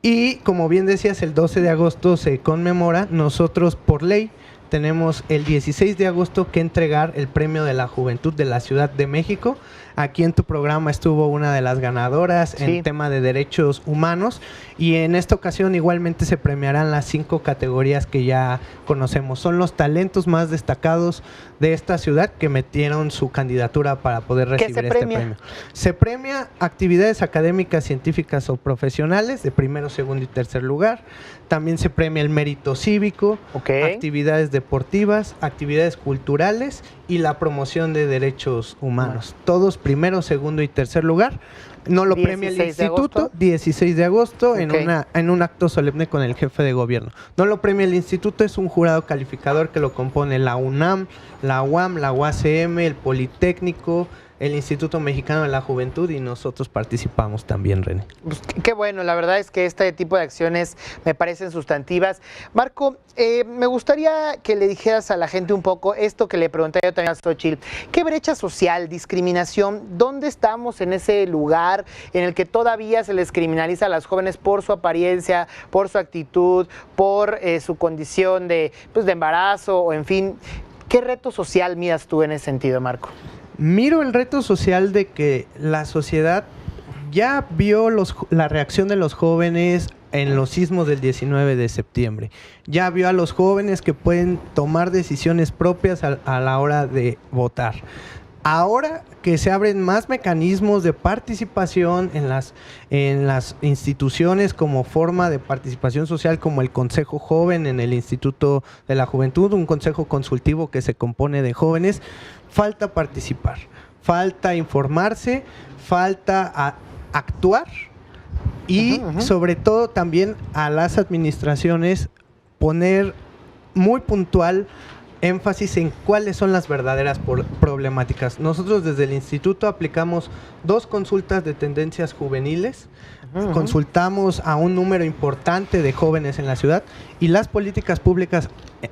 Y como bien decías, el 12 de agosto se conmemora. Nosotros, por ley, tenemos el 16 de agosto que entregar el Premio de la Juventud de la Ciudad de México. Aquí en tu programa estuvo una de las ganadoras en tema de derechos humanos, y en esta ocasión igualmente se premiarán las 5 categorías que ya conocemos. Son los talentos más destacados de esta ciudad que metieron su candidatura para poder recibir este premio. Se premia actividades académicas, científicas o profesionales de primero, segundo y tercer lugar. También se premia el mérito cívico, actividades deportivas, actividades culturales y la promoción de derechos humanos. Todos primero, segundo y tercer lugar. No lo premia el instituto, 16 de agosto, en un acto solemne con el jefe de gobierno. No lo premia el instituto, es un jurado calificador que lo compone la UNAM, la UAM, la UACM, el Politécnico, el Instituto Mexicano de la Juventud, y nosotros participamos también, René. Pues qué bueno, la verdad es que este tipo de acciones me parecen sustantivas. Marco, me gustaría que le dijeras a la gente un poco esto que le pregunté yo también a Xochitl. ¿Qué brecha social, discriminación, dónde estamos en ese lugar en el que todavía se les criminaliza a las jóvenes por su apariencia, por su actitud, por su condición de embarazo, o en fin? ¿Qué reto social miras tú en ese sentido, Marco? Miro el reto social de que la sociedad ya vio la reacción de los jóvenes en los sismos del 19 de septiembre. Ya vio a los jóvenes que pueden tomar decisiones propias a la hora de votar. Ahora que se abren más mecanismos de participación en las instituciones como forma de participación social, como el Consejo Joven en el Instituto de la Juventud, un consejo consultivo que se compone de jóvenes, falta participar, falta informarse, falta actuar y sobre todo también a las administraciones poner muy puntual énfasis en cuáles son las verdaderas problemáticas. Nosotros desde el instituto aplicamos 2 consultas de tendencias juveniles, consultamos a un número importante de jóvenes en la ciudad y las políticas públicas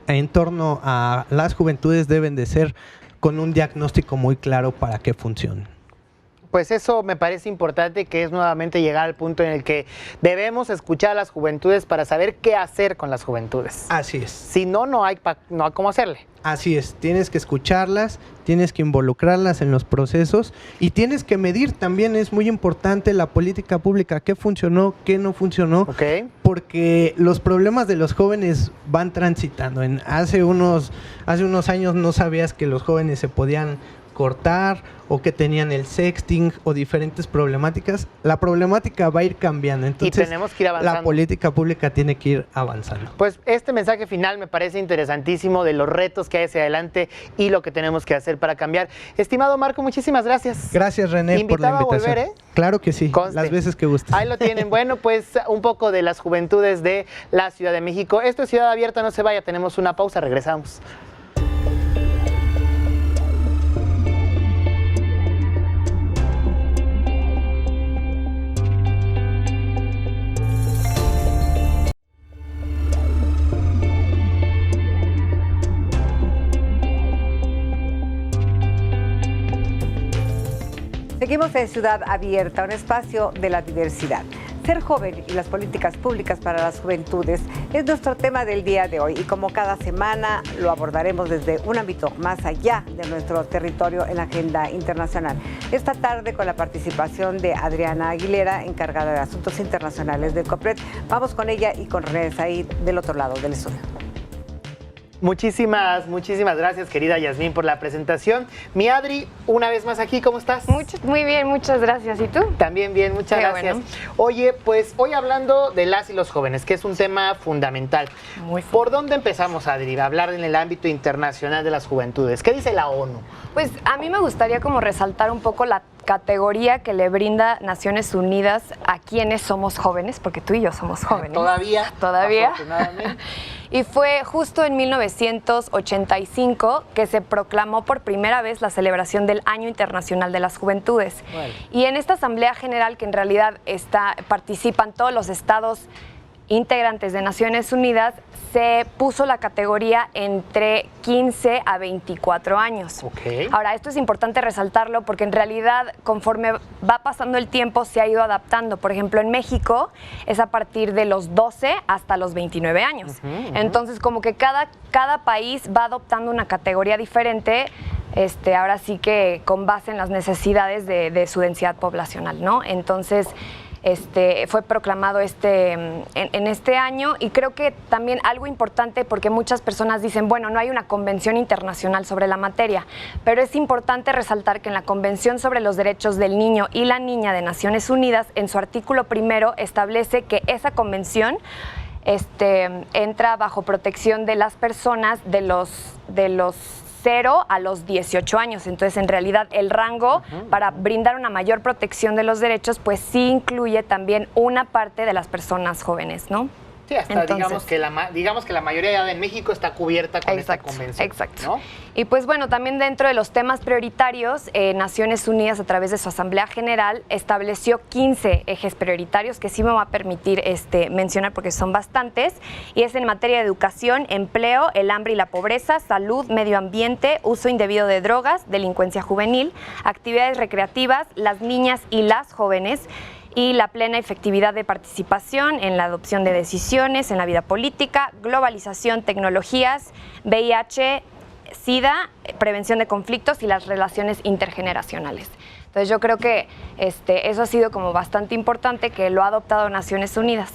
en torno a las juventudes deben de ser con un diagnóstico muy claro para que funcionen. Pues eso me parece importante, que es nuevamente llegar al punto en el que debemos escuchar a las juventudes para saber qué hacer con las juventudes. Así es. Si no, no hay cómo hacerle. Así es, tienes que escucharlas, tienes que involucrarlas en los procesos y tienes que medir también, es muy importante la política pública, qué funcionó, qué no funcionó, porque los problemas de los jóvenes van transitando. Hace unos años no sabías que los jóvenes se podían cortar o que tenían el sexting o diferentes problemáticas. La problemática va a ir cambiando, entonces y tenemos que ir avanzando. La política pública tiene que ir avanzando. Pues este mensaje final me parece interesantísimo de los retos que hay hacia adelante y lo que tenemos que hacer para cambiar. Estimado Marco, muchísimas gracias. Gracias, René, por la invitación. A volver, Claro que sí, Conste. Las veces que gustes. Ahí lo tienen. Bueno, pues un poco de las juventudes de la Ciudad de México. Esto es Ciudad Abierta, no se vaya, tenemos una pausa, regresamos. Seguimos en Ciudad Abierta, un espacio de la diversidad. Ser joven y las políticas públicas para las juventudes es nuestro tema del día de hoy y como cada semana lo abordaremos desde un ámbito más allá de nuestro territorio en la agenda internacional. Esta tarde con la participación de Adriana Aguilera, encargada de Asuntos Internacionales del COPRED. Vamos con ella y con René Said del otro lado del estudio. Muchísimas gracias, querida Yasmín, por la presentación. Mi Adri, una vez más aquí, ¿cómo estás? Muy bien, muchas gracias. ¿Y tú? También bien, muchas gracias. Bueno. Oye, pues hoy hablando de las y los jóvenes, que es un tema fundamental. ¿Por dónde empezamos, Adri, a hablar en el ámbito internacional de las juventudes? ¿Qué dice la ONU? Pues a mí me gustaría como resaltar un poco la categoría que le brinda Naciones Unidas a quienes somos jóvenes, porque tú y yo somos jóvenes. Todavía. Afortunadamente. Y fue justo en 1985 que se proclamó por primera vez la celebración del Año Internacional de las Juventudes. Bueno. Y en esta Asamblea General, que en realidad participan todos los estados integrantes de Naciones Unidas, se puso la categoría entre 15 a 24 años. Okay. Ahora, esto es importante resaltarlo porque en realidad conforme va pasando el tiempo se ha ido adaptando. Por ejemplo, en México es a partir de los 12 hasta los 29 años. Entonces, como que cada país va adoptando una categoría diferente, ahora sí que con base en las necesidades de su densidad poblacional, ¿no? Entonces, fue proclamado en este año y creo que también algo importante porque muchas personas dicen, bueno, no hay una convención internacional sobre la materia, pero es importante resaltar que en la Convención sobre los Derechos del Niño y la Niña de Naciones Unidas, en su artículo 1 establece que esa convención entra bajo protección de las personas de los 0 a los 18 años. Entonces, en realidad, el rango para brindar una mayor protección de los derechos, pues sí incluye también una parte de las personas jóvenes, ¿no? Sí, hasta entonces, digamos que la mayoría ya de México está cubierta con esta convención. Exacto. ¿No? Y pues bueno, también dentro de los temas prioritarios, Naciones Unidas a través de su Asamblea General estableció 15 ejes prioritarios que sí me va a permitir mencionar porque son bastantes, y es en materia de educación, empleo, el hambre y la pobreza, salud, medio ambiente, uso indebido de drogas, delincuencia juvenil, actividades recreativas, las niñas y las jóvenes, y la plena efectividad de participación en la adopción de decisiones en la vida política, globalización, tecnologías, VIH, SIDA, prevención de conflictos y las relaciones intergeneracionales. Entonces yo creo que eso ha sido como bastante importante que lo ha adoptado Naciones Unidas.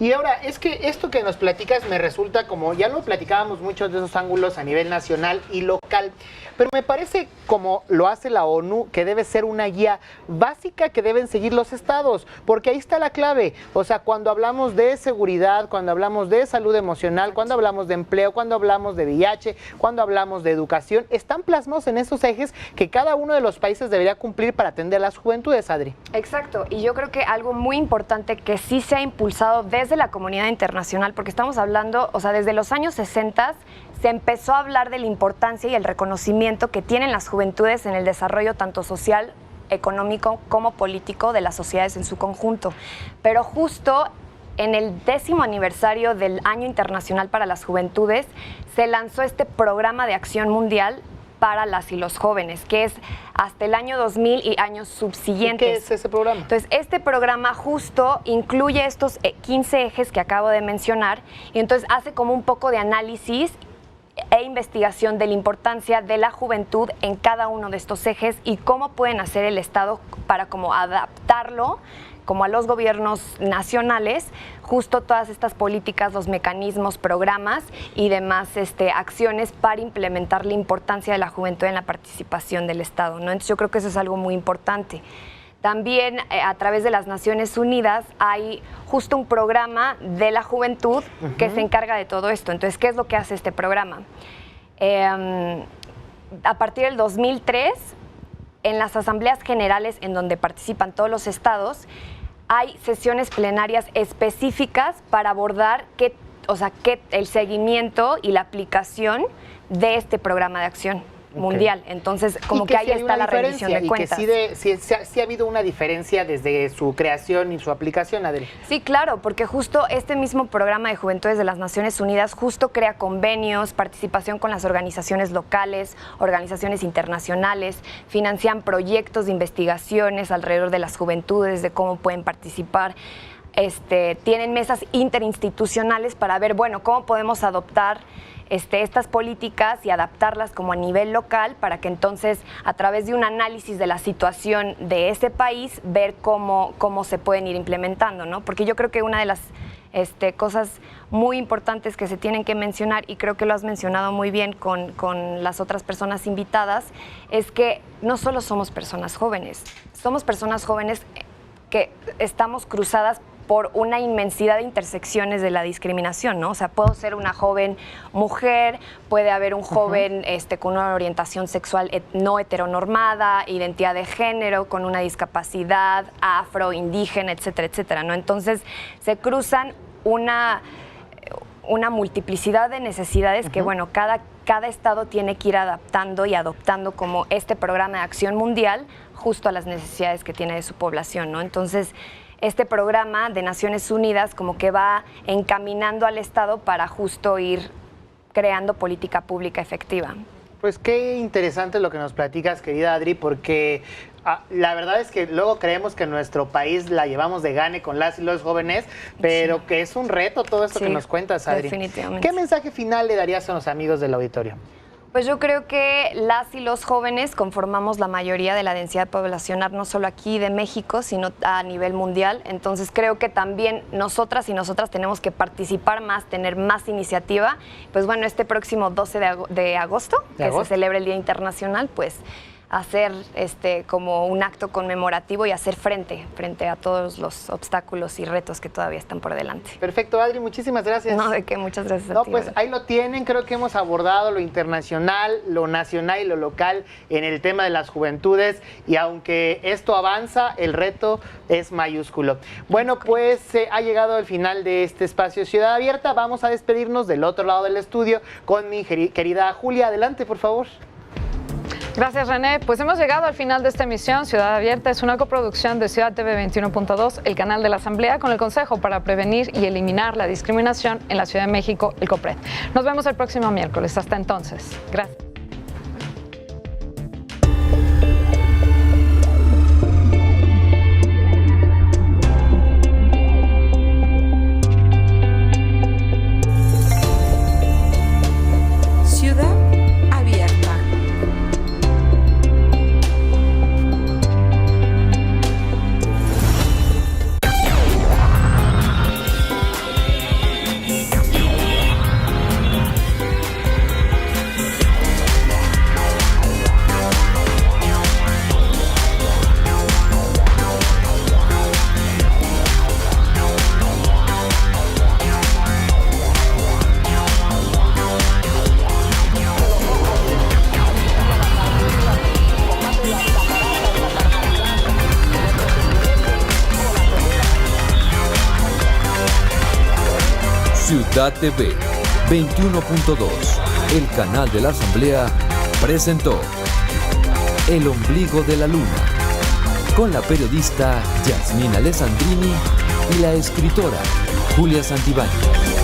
Y ahora, es que esto que nos platicas me resulta como, ya lo platicábamos muchos de esos ángulos a nivel nacional y local, pero me parece como lo hace la ONU, que debe ser una guía básica que deben seguir los estados, porque ahí está la clave. O sea, cuando hablamos de seguridad, cuando hablamos de salud emocional, cuando hablamos de empleo, cuando hablamos de VIH, cuando hablamos de educación, están plasmados en esos ejes que cada uno de los países debería cumplir para atender a las juventudes, Adri. Exacto, y yo creo que algo muy importante que sí se ha impulsado desde la comunidad internacional, porque estamos hablando, o sea, desde los años 60 se empezó a hablar de la importancia y el reconocimiento que tienen las juventudes en el desarrollo tanto social, económico como político de las sociedades en su conjunto. Pero justo en el 10º aniversario del Año Internacional para las Juventudes se lanzó este programa de acción mundial para las y los jóvenes, que es hasta el año 2000 y años subsiguientes. ¿Qué es ese programa? Entonces, este programa justo incluye estos 15 ejes que acabo de mencionar y entonces hace como un poco de análisis e investigación de la importancia de la juventud en cada uno de estos ejes y cómo pueden hacer el Estado para como adaptarlo como a los gobiernos nacionales, justo todas estas políticas, los mecanismos, programas y demás acciones para implementar la importancia de la juventud en la participación del Estado, ¿no? Entonces yo creo que eso es algo muy importante. También a través de las Naciones Unidas hay justo un programa de la juventud que se encarga de todo esto. Entonces, ¿qué es lo que hace este programa? A partir del 2003, en las asambleas generales en donde participan todos los estados, hay sesiones plenarias específicas para abordar el seguimiento y la aplicación de este programa de acción mundial. Entonces, como que ahí está la rendición de cuentas. Y que sí ha habido una diferencia desde su creación y su aplicación, Adri. Sí, claro, porque justo este mismo programa de Juventudes de las Naciones Unidas justo crea convenios, participación con las organizaciones locales, organizaciones internacionales, financian proyectos de investigaciones alrededor de las juventudes, de cómo pueden participar. Tienen mesas interinstitucionales para ver, bueno, cómo podemos adoptar estas políticas y adaptarlas como a nivel local para que entonces a través de un análisis de la situación de ese país ver cómo se pueden ir implementando, ¿no? Porque yo creo que una de las cosas muy importantes que se tienen que mencionar, y creo que lo has mencionado muy bien con las otras personas invitadas, es que no solo somos personas jóvenes que estamos cruzadas por una inmensidad de intersecciones de la discriminación, ¿no? O sea, puedo ser una joven mujer, puede haber un joven con una orientación sexual no heteronormada, identidad de género, con una discapacidad, afro, indígena, etcétera, etcétera, ¿no? Entonces, se cruzan una multiplicidad de necesidades que, bueno, cada estado tiene que ir adaptando y adoptando como este programa de acción mundial justo a las necesidades que tiene de su población, ¿no? Entonces, este programa de Naciones Unidas como que va encaminando al Estado para justo ir creando política pública efectiva. Pues qué interesante lo que nos platicas, querida Adri, porque la verdad es que luego creemos que en nuestro país la llevamos de gane con las y los jóvenes, pero que es un reto todo esto que nos cuentas, Adri. Definitivamente. ¿Qué mensaje final le darías a los amigos del auditorio? Pues yo creo que las y los jóvenes conformamos la mayoría de la densidad poblacional, no solo aquí de México, sino a nivel mundial. Entonces creo que también nosotras y nosotras tenemos que participar más, tener más iniciativa. Pues bueno, este próximo 12 de agosto, que se celebra el Día Internacional, pues hacer como un acto conmemorativo y hacer frente a todos los obstáculos y retos que todavía están por delante. Perfecto, Adri, muchísimas gracias. No, de qué, muchas gracias a ti. Pues ahí lo tienen, creo que hemos abordado lo internacional, lo nacional y lo local en el tema de las juventudes, y aunque esto avanza, el reto es mayúsculo. Bueno, pues ha llegado el final de este espacio Ciudad Abierta. Vamos a despedirnos del otro lado del estudio con mi querida Julia. Adelante, por favor. Gracias, René. Pues hemos llegado al final de esta emisión. Ciudad Abierta es una coproducción de Ciudad TV 21.2, el canal de la Asamblea, con el Consejo para Prevenir y Eliminar la Discriminación en la Ciudad de México, el COPRED. Nos vemos el próximo miércoles. Hasta entonces. Gracias. Ciudad TV. 21.2, el canal de la Asamblea, presentó El ombligo de la luna, con la periodista Yasmín Alessandrini y la escritora Julia Santibáñez.